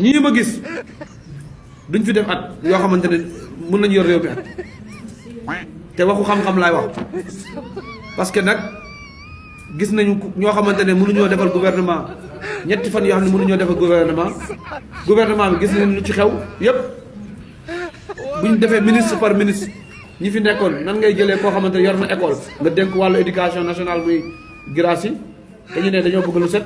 ñii ma gis duñ fi def at yoo xamante ne mën nañu yor réew mi at te waxu xam-xam laay wax parce que nag gis nañu ñoo xamante ne mënuñoo defal gouvernement ñetti fan yoo xam ne mënuñoo defal gouvernement bi gis nañu lu ci xew yépp buñ defee ministre par ministre ñi fi nekkoon nan ngay jëlee koo xamante ne yor na école nga dénk wàllu éducation nationale muy grâce yi te ñu ne dañoo bëgg lu set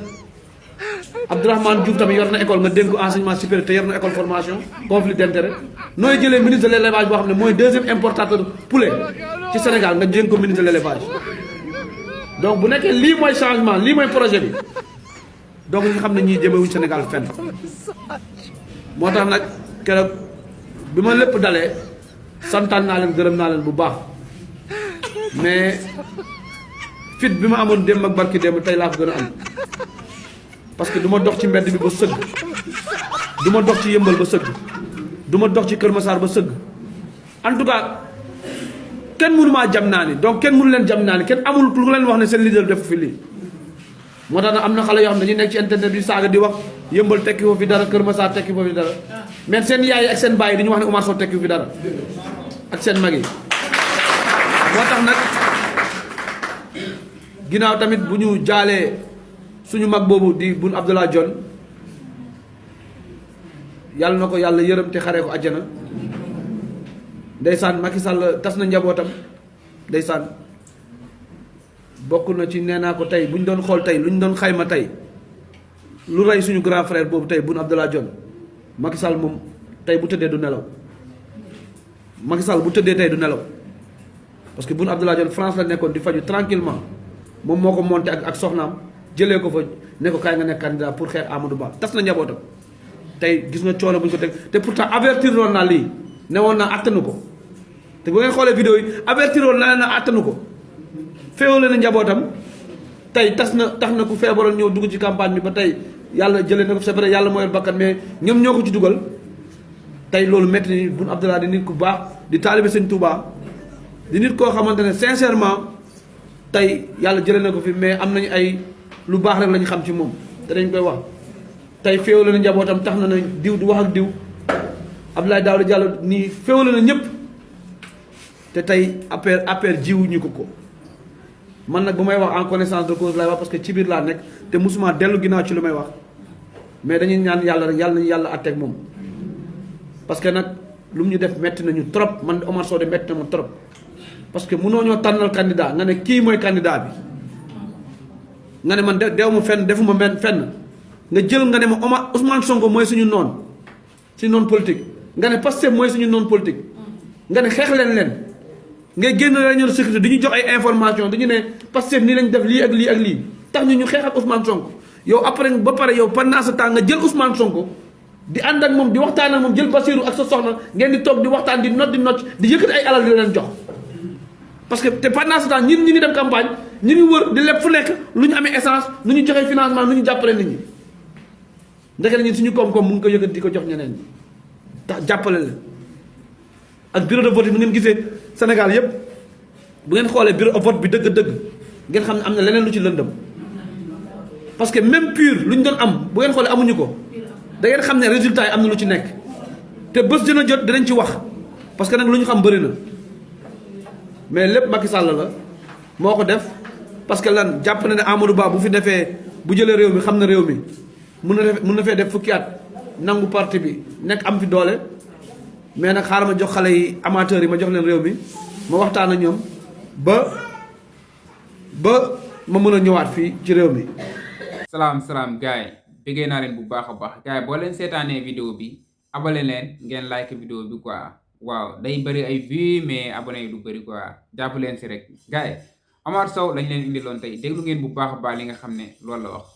Abdourahmane Diouf tamit yor na école nga dénk enseignement supérieur te yor na école formation conflit d'intérêt nooy jëlee ministre de l'élevage boo xam ne mooy deuxième importateur poulet ci Sénégal nga dénk ko ministre de l'élevage donc bu nekkee lii mooy changement lii mooy projet bi donc ñu xam ne ñii jëmewuñ Sénégal fenn moo tax nag keroog bi ma lépp dalee santaan naa leen gërëm naa leen bu baax mais fit bi ma amoon démb ak barki démb tey laa ko gën a am parce que du ma dox ci mbedd bi ba sëgg du ma dox ci yëmbal ba sëgg du ma dox ci Kër Massar ba sëgg en tout cas kenn mënu maa jam naa ni donc kenn mënu leen jam naa ni kenn amul lu leen wax ne seen leader def fi lii moo tax nag am na xale yoo xam ne dañuy nekk ci internet bi saaga di wax yëmbal tekki foofu fi dara Kër Massar tekki foofu fi dara mais seen yaay ak seen baay yi dañu wax ne Omar Sow tekki fi dara ak seen mag yi moo tax nag ginnaaw tamit bu ñu jaalee suñu mag boobu di Boun Abdallah Dionne yàlla na ko yàlla yërëm te xaree ko àjjana ndeysaan Macky Sall tas na njabootam ndeysaan bokk na ci nee naa ko tey bu ñu doon xool tey lu ñu doon xayma tey lu rey suñu grand frère boobu tey Boun Abdallah Dionne Macky Sall moom tey bu tëddee du nelaw Macky Sall bu tëddee tey du nelaw parce que Boun Abdallah Dionne France la nekkoon di faju tranquillement moom moo ko monté ak soxnaam jëlee ko fa ne ko kaay nga nekk candidat pour xeex Amadou Ba tas na njabootam tey gis nga coono bu ñu ko teg te pourtant avertir woon naa lii ne woon naa attanu ko te bu ngeen xoolee vidéo yi avertir woon naa ne attanu ko féewale na njabootam tey tax na ku feebaroon ñëw dugg ci campagne bi ba tey yàlla jëlee na ko c'est vrai yàlla moo yor bakkan mais ñoom ñoo ko ci dugal tey loolu métti ni Boun Abdallah di nit ku baax di taalibe Sëñ Touba di nit koo xamante ne sincèrement tey yàlla jëlee na ko fi mais am nañu ay lu baax rek lañu xam ci moom te dañ koy wax tey féewale na njabootam tax na diw di wax ak diw Abdoulaye Daouda Diallo nii féewale na ñëpp te tey affaire jiwuñu ko man nag bu may wax en connaissance de cause lay wax parce que ci biir laa nekk te musuma dellu ginnaaw ci lu may wax mais dañuy ñaan yàlla rek yàlla nañu yàlla àtteeg moom parce que nag lu mu ñu def metti nañu trop man Omar Sow de metti na ma trop parce que mënoo ñoo tànnal candidat nga ne kii mooy candidat bi nga ne man deew ma fenn defuma fenn nga jël nga ne ma Ousmane Sonko mooy suñu noon politique nga ne Pastef mooy suñu noon politique nga ne xeex leen ngay génn réunion de sécurité di ñu jox ay information dañu ne Pastef nii lañ def lii ak lii ak lii tax ñu xeex ak Ousmane Sonko yow après ba pare yow pendant ce temps nga jël Ousmane Sonko di ànd ak moom di waxtaan ak moom jël Bassirou ak sa soxna ngeen di toog di waxtaan di nocc di yëkkati ay alal di leen jox parce que te pendant ce temps ñi ngi dem campagne ñu ngi wër di leb fu nekk lu ñu amee essence nu ñu joxee financement nu ñu jàppale nit ñi ndeke ñun suñu koom-koom mu ngi ko yëkkati di ko jox ñeneen ñi tax jàppale leen ak bureau de vote bi ngeen gisee Sénégal yépp bu ngeen xoolee bureau de vote bi dëgg-dëgg ngeen xam ne am na leneen lu ci lëndëm parce que même pur lu ñu doon am bu ngeen xoolee amuñu ko da ngeen xam ne résultat yi am na lu ci nekk te bés dina jot dinañ ci wax parce que nag lu ñu xam bëri na mais lépp Macky Sall la moo ko def parce que lan jàpp na ne Amadou Ba bu fi defee bu jëlee réew mi xam na réew mi mun na fee def fukki at nangu parti bi nekk am fi doole mais nag xaaral ma jox xale yi amateurs yi ma jox leen réew mi ma waxtaan ak ñoom ba ma mën a ñëwaat fii ci réew mi. salaam gars yi bëggee naa leen bu baax a baax gars yi boo leen seetaanee vidéo bi abonné leen ngeen like vidéo bi quoi waaw day bëri ay vues mais abonné yi du bëri quoi jàpp leen si rek gars yi Omar Sow lañ leen indiloon tey déglu ngeen bu baax a baax li nga xam ne loolu la wax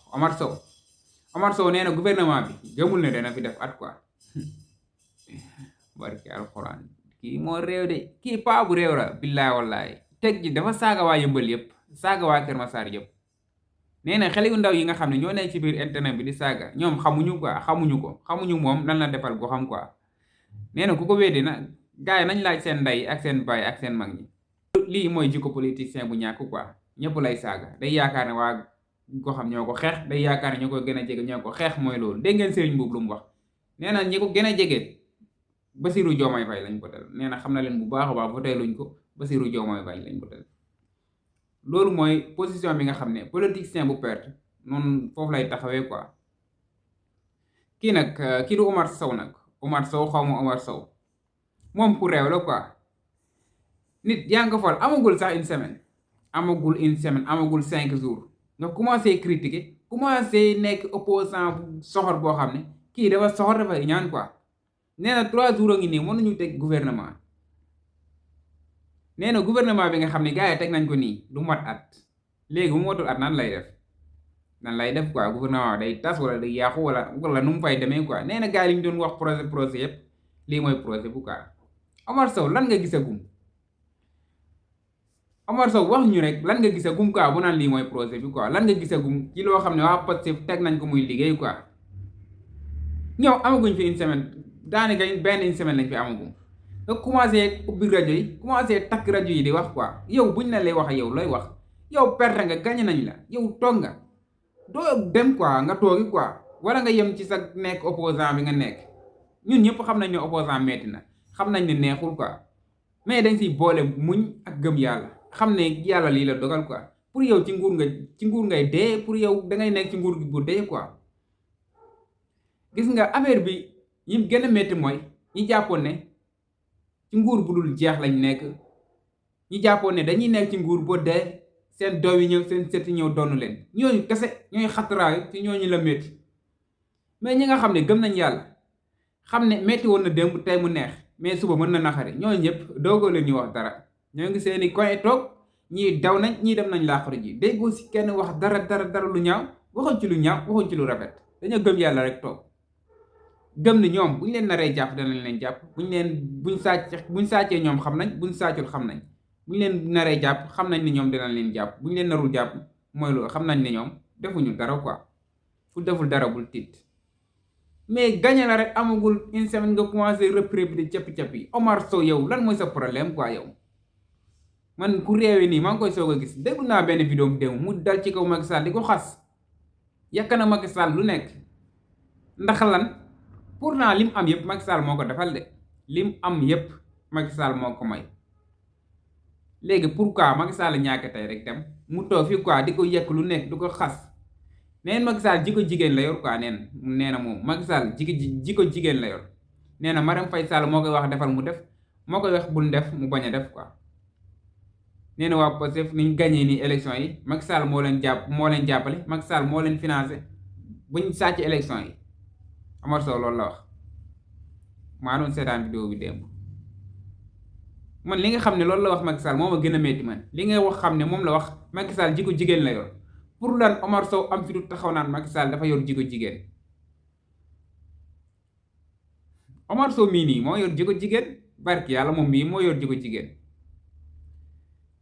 Omar Sow nee na gouvernement bi gëmul ne dana fi def at quoi barke alxuraan kii moo réew de kii paa bu réew la billaay wallaay teg ji dafa saaga waa yëmbal yëpp saaga waa Kër Massar yëpp nee na xale yu ndaw yi nga xam ne ñoo nekk ci biir internet bi di saaga ñoom xamuñu moom lan la defal go xam quoi nee na ku ko weddi na gars yi nañ laaj seen ndey ak seen baay ak seen mag ñi lii mooy jikko politicien bu ñàkk quoi ñëpp lay saaga day yaakaar ne waa ko xam ñoo ko xeex day yaakaar ne ñoo ko gën a jege ñoo ko xeex mooy loolu dégg ngeen Serigne Mboup lu mu wax nee na ñi ko gën a jege Bassirou Diomaye Faye lañ votel. nee na xam na leen bu baax a baax voté luñ ko Bassirou Diomaye Faye lañ votel. loolu mooy position bi nga xam ne politicien bu perte noonu foofu lay taxawee quoi. kii nag kii du Omar Sow nag Omar Sow xaw ma Omar Sow moom ku réew la quoi. nit yaa ngi ko fal amagul sax une semaine amagul 5 jours nga commencé critiquer commencé nekk opposant bu soxor boo xam ne kii dafa soxor dafa ñaan quoi. nee na 3 jours a ngi nii mënuñu teg gouvernement. nee na gouvernement bi nga xam ne gars yi teg nañ ko nii du mat at léegi bu motul at nan lay def quoi. gouvernement day tas wala day yàqu wala nu mu fay demee quoi. nee na gars yi li ñu doon wax projet yëpp lii mooy projet bu quoi. Omar Sow lan nga gisagum Omar Sow wax ñu rek lan nga gisagum quoi bu naan lii mooy projet bi quoi. lan nga gisagum ci loo xam ne waa Pastef teg nañ ko muy liggéey quoi. ñoom amaguñ fi une semaine daanaka benn une semaine lañ fi amagum nga commencé ubbi rajo yi commencé takk rajo yi di wax quoi. yow buñ la lay wax yow looy wax yow perte nga gañ nañ la yow toog nga doo dem quoi nga toogi quoi wala nga yem ci sa nekk opposant bi nga nekk. ñun ñëpp xam nañ ne opposant metti na xam nañ ne neexul quoi mais dañ siy boole muñ ak gëm yàlla xam ne yàlla lii la dogal quoi. pour yow ci nguur ngay dee pour yow dangay nekk ci nguur gi bu dee quoi. gis nga affaire bi yi gën a métti mooy ñi jàppoon ne ci nguur bu dul jeex lañ nekk. ñi jàppoon ne dañuy nekk ci nguur boo dee seen doom yi ñëw seen sët yi ñëw donn leen ñooñu kese ñooy xataraayu ci ñooñu la métti. mais ñi nga xam ne gëm nañ yàlla xam ne métti woon na démb tey mu neex mais suba mën na naxari ñooñu ñëpp doogoo leen ñu wax dara. ñoo ngi seeni koy toog ñii daw nañ ñii dem nañ laaxaru ji déggoo si kenn wax dara lu ñaaw waxuñ ci lu ñaaw waxuñ ci lu rafet. dañoo gëm yàlla rek toog gëm ni ñoom buñ leen naree jàpp danañ leen jàpp buñ sàccee ñoom xam nañ buñ sàccul xam nañ buñ leen naree jàpp xam nañ ni ñoom dinañ leen jàpp buñ leen narul jàpp mooy loolu xam nañ ne ñoom defuñu dara quoi. fu deful dara bul tiit mais gagné la rek amagul une semaine nga commencé reprendre di cappi-cappi. Omar Sow yow lan mooy sa problème quoi yow. man ku réewe nii maa ngi koy soog a gis déglu naa benn vidéo mu dem mu dal ci kaw Macky Sall di ko xas yàq na Macky Sall lu nekk ndax lan pourtant lim am yëpp Macky Sall moo ko defal de lim am yëpp Macky Sall moo ko may. léegi pourquoi Macky Sall ñàkk tey rek dem mu toog fii quoi di ko yekk lu nekk du ko xas. neen Macky Sall jikko jigéen la yor quoi nee na moom Macky Sall jikko jigéen la yor. nee na Marème Faye Sall moo koy wax defal mu def moo koy wax bul def mu bañ a def quoi. nee na waa Pastef niñ gagné nii élection yi Macky Sall moo leen jàppale Macky Sall moo leen financé buñ sàcc élection yi. Omar Sow loolu la wax maa doon seetaan vidéo bi démb. man li nga xam ne loolu la wax Macky Sall moo ma gën a métti man li nga wax xam ne moom la wax Macky Sall jikko jigéen la yor pour lan Omar Sow am fi du taxaw naan Macky Sall dafa yor jikko jigéen. Omar Sow mii nii moo yor jikko jigéen barki yàlla moom mii moo yor jikko jigéen.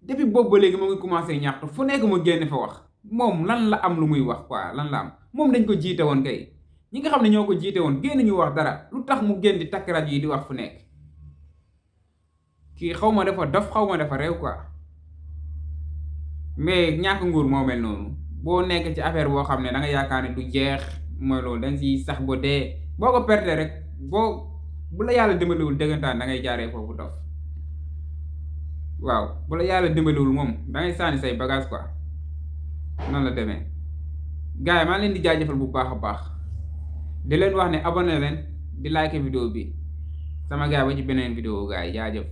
depuis boobu ba léegi moo ngi commencé ñaxtu fu nekk mu génn fa wax moom lan la am lu muy wax quoi lan la am moom dañ ko jiite woon kay ñi nga xam ne ñoo ko jiite woon génn ñu wax dara lu tax mu génn di takk rajo yi di wax fu nekk. kii xaw ma dafa dof xaw ma dafa réew quoi mais ñàkk nguur moo mel noonu boo nekk ci affaire boo xam ne da nga yaakaar ne du jeex mooy loolu da nga siy sax ba dee boo ko perte rek bu la yàlla dimbaliwul dëggantaan da ngay jaaree foofu dof. waaw bu la yàlla dimbaliwul moom da ngay sànni say bagage quoi noonu la demee. gars yi maa leen di jaajëfal bu baax a baax di leen wax ne abonné leen di like vidéo bi sama gars ba ci beneen vidéo gars yi jaajëf.